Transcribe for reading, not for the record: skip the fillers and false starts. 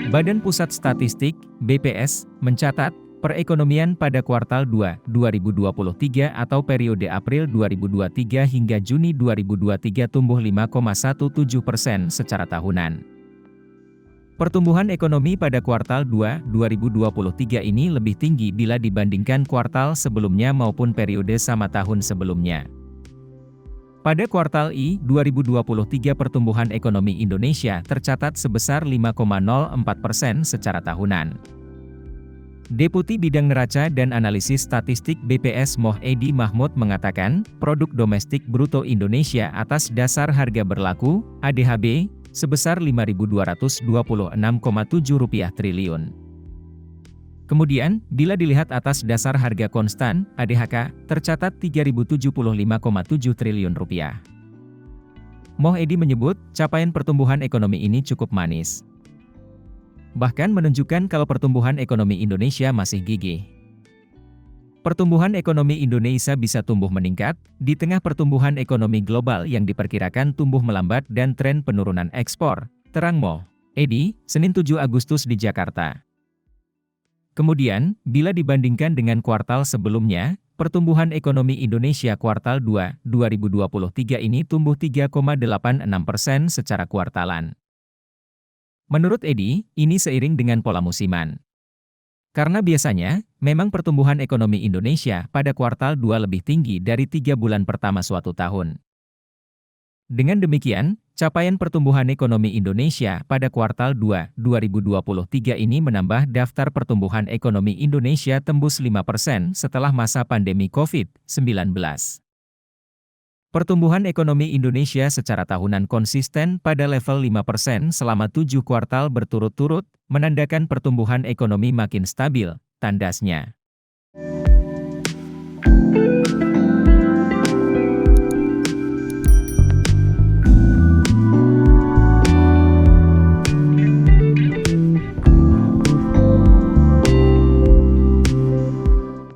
Badan Pusat Statistik, BPS, mencatat, perekonomian pada kuartal 2, 2023 atau periode April 2023 hingga Juni 2023 tumbuh 5,17% secara tahunan. Pertumbuhan ekonomi pada kuartal 2, 2023 ini lebih tinggi bila dibandingkan kuartal sebelumnya maupun periode sama tahun sebelumnya. Pada kuartal I 2023 pertumbuhan ekonomi Indonesia tercatat sebesar 5,04% secara tahunan. Deputi Bidang Neraca dan Analisis Statistik BPS Moh Edi Mahmud mengatakan, produk domestik bruto Indonesia atas dasar harga berlaku, ADHB, sebesar Rp5.226,7 triliun. Kemudian, bila dilihat atas dasar harga konstan, ADHK, tercatat Rp3.075,7 triliun. Moh Edi menyebut, capaian pertumbuhan ekonomi ini cukup manis. Bahkan menunjukkan kalau pertumbuhan ekonomi Indonesia masih gigih. Pertumbuhan ekonomi Indonesia bisa tumbuh meningkat, di tengah pertumbuhan ekonomi global yang diperkirakan tumbuh melambat dan tren penurunan ekspor, terang Moh Edi, Senin 7 Agustus di Jakarta. Kemudian, bila dibandingkan dengan kuartal sebelumnya, pertumbuhan ekonomi Indonesia kuartal 2, 2023 ini tumbuh 3,86% secara kuartalan. Menurut Edi, ini seiring dengan pola musiman. Karena biasanya, memang pertumbuhan ekonomi Indonesia pada kuartal 2 lebih tinggi dari 3 bulan pertama suatu tahun. Dengan demikian, capaian pertumbuhan ekonomi Indonesia pada kuartal 2, 2023 ini menambah daftar pertumbuhan ekonomi Indonesia tembus 5% setelah masa pandemi COVID-19. Pertumbuhan ekonomi Indonesia secara tahunan konsisten pada level 5% selama 7 kuartal berturut-turut, menandakan pertumbuhan ekonomi makin stabil, tandasnya.